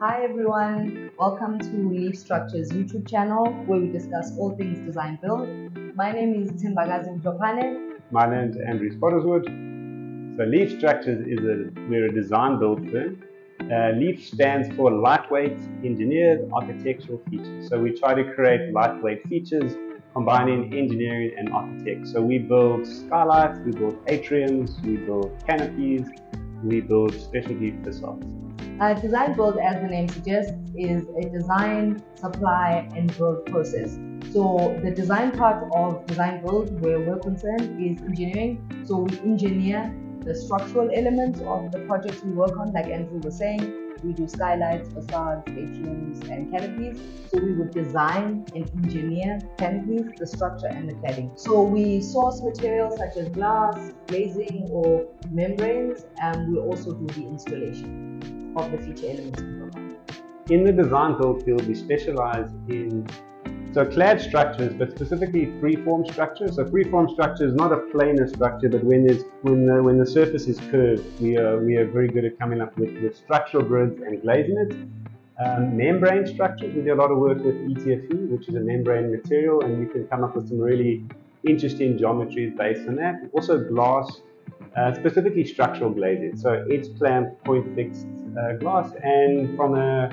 Hi everyone, welcome to Leaf Structures YouTube channel where we discuss all things design build. My name is Timbagazi Mjopane. My name's Andrew Spotterswood. So Leaf Structures we're a design build firm. Leaf stands for lightweight engineered architectural features. So we try to create lightweight features combining engineering and architecture. So we build skylights, we build atriums, we build canopies, we build specialty facades. Design build, as the name suggests, is a design, supply, and build process. So the design part of design build, where we're concerned, is engineering. So we engineer the structural elements of the projects we work on. Like Andrew was saying, we do skylights, facades, atriums, and canopies. So we would design and engineer canopies, the structure, and the cladding. So we source materials such as glass, glazing, or membranes, and we also do the installation of the feature elements we work on. In the design build field, we specialize in clad structures, but specifically freeform structures. So freeform structure is not a planar structure, but when the surface is curved, we are very good at coming up with structural grids and glazing it. Membrane structures, we do a lot of work with ETFE, which is a membrane material, and you can come up with some really interesting geometries based on that. Also glass, specifically structural glazing. So edge clamp, point fixed glass, and from a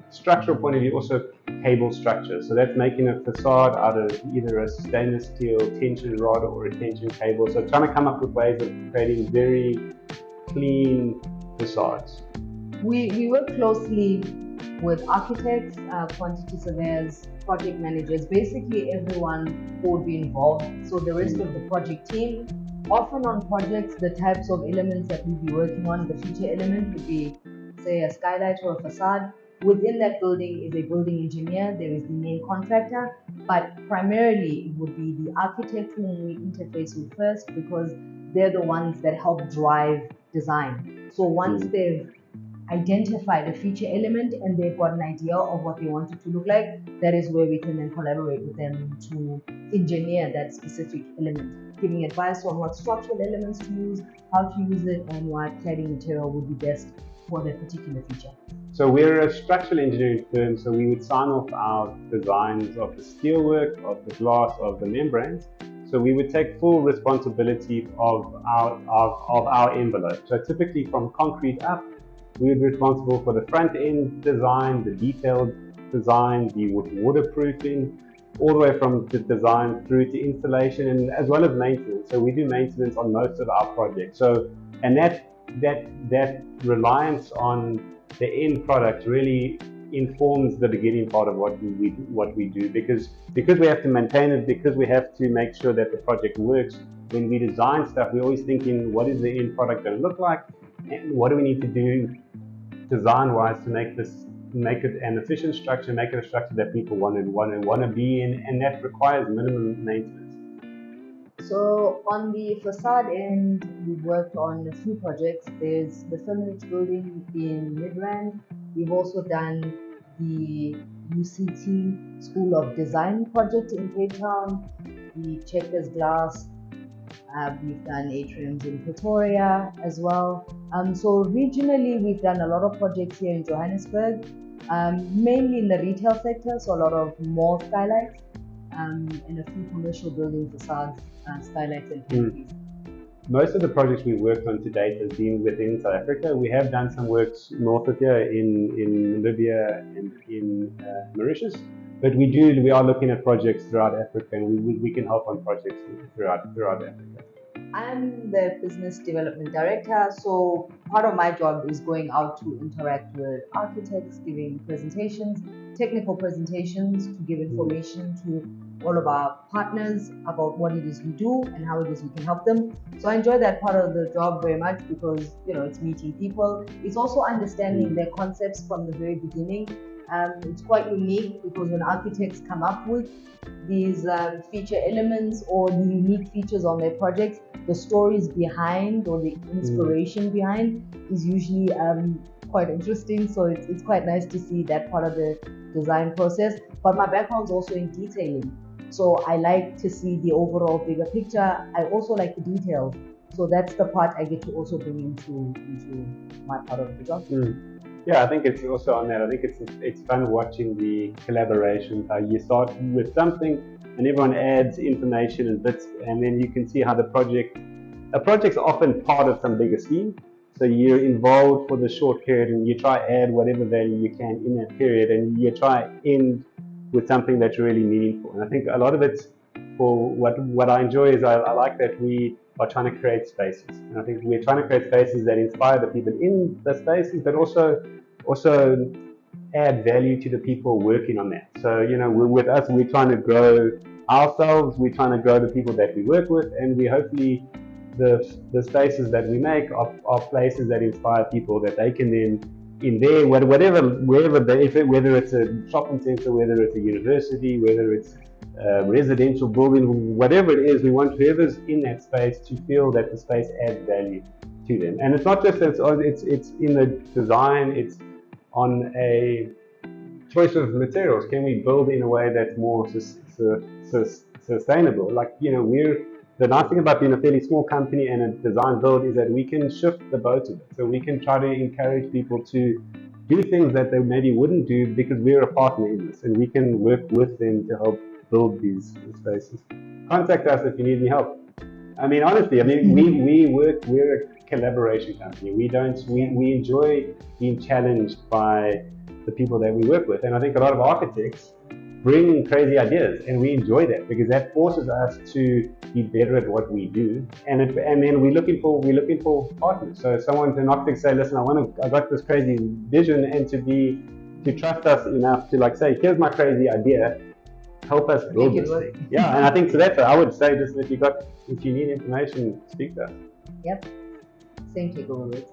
structural point of view, also cable structure. So that's making a facade out of either a stainless steel tension rod or a tension cable. So trying to come up with ways of creating very clean facades. We work closely with architects, quantity surveyors, project managers, basically everyone who would be involved. So the rest of the project team. Often on projects, the types of elements that we'll be working on, the feature element would be, say, a skylight or a facade. Within that building is a building engineer, there is the main contractor, but primarily it would be the architect whom we interface with first, because they're the ones that help drive design. So once they've identified a feature element and they've got an idea of what they want it to look like, that is where we can then collaborate with them to engineer that specific element, giving advice on what structural elements to use, how to use it, and what cladding material would be best for that particular feature. So we're a structural engineering firm, so we would sign off our designs of the steelwork, of the glass, of the membranes. So we would take full responsibility of our envelope. So typically from concrete up, we would be responsible for the front end design, the detailed design, the waterproofing, all the way from the design through to installation, and as well as maintenance. So we do maintenance on most of our projects. So, and that reliance on the end product really informs the beginning part of what we do, because we have to maintain it, because we have to make sure that the project works. When we design stuff, we're always thinking, what is the end product going to look like, and what do we need to do design-wise to make it an efficient structure, make it a structure that people want to be in, and that requires minimum maintenance. So on the facade end, we've worked on a few projects. There's the Feminist building in Midrand. We've also done the UCT School of Design project in Cape Town, the Checkers Glass. We've done atriums in Pretoria as well. So regionally, we've done a lot of projects here in Johannesburg, mainly in the retail sector, so a lot of mall skylights, and a few commercial building facades, skylights and canopies. Most of the projects we've worked on to date has been within South Africa. We have done some works north of here in Libya and in Mauritius, but we are looking at projects throughout Africa, and we can help on projects throughout Africa. I'm the business development director, so part of my job is going out to interact with architects, giving presentations, technical presentations, to give information to all of our partners about what it is we do and how it is we can help them. So I enjoy that part of the job very much, because it's meeting people. It's also understanding their concepts from the very beginning. It's quite unique, because when architects come up with these feature elements or the unique features on their projects, the stories behind or the inspiration behind is usually quite interesting. So it's quite nice to see that part of the design process. But my background is also in detailing, so I like to see the overall bigger picture. I also like the details. So that's the part I get to also bring into my part of the job. Yeah, I think it's also on that. I think it's fun watching the collaborations. How you start with something, and everyone adds information and bits, and then you can see how a project's often part of some bigger scheme. So you're involved for the short period, and you try add whatever value you can in that period, and you try end with something that's really meaningful. And I think a lot of it's for what I enjoy is I like that we are trying to create spaces, and I think we're trying to create spaces that inspire the people in the spaces, but also add value to the people working on that. So, with us, we're trying to grow ourselves, we're trying to grow the people that we work with, and we hopefully the spaces that we make are places that inspire people that they can then in there whether it's a shopping center, whether it's a university, whether it's a residential building, whatever it is, we want whoever's in that space to feel that the space adds value to them. And it's not just that it's in the design, it's on a choice of materials. Can we build in a way that's more sustainable? Like, the nice thing about being a fairly small company and a design build is that we can shift the boat a bit. So we can try to encourage people to do things that they maybe wouldn't do because we're a partner in this, and we can work with them to help build these spaces. Contact us if you need any help. I mean, honestly, we're a collaboration company. We enjoy being challenged by the people that we work with. And I think a lot of architects bring crazy ideas, and we enjoy that because that forces us to be better at what we do. And then we're looking for partners. So an architect say, listen, I got this crazy vision, and to trust us enough to say, here's my crazy idea, help us build this thing. Yeah, and I think so that's what I would say, just if you need information, speak to us. Yep. Same takeaway.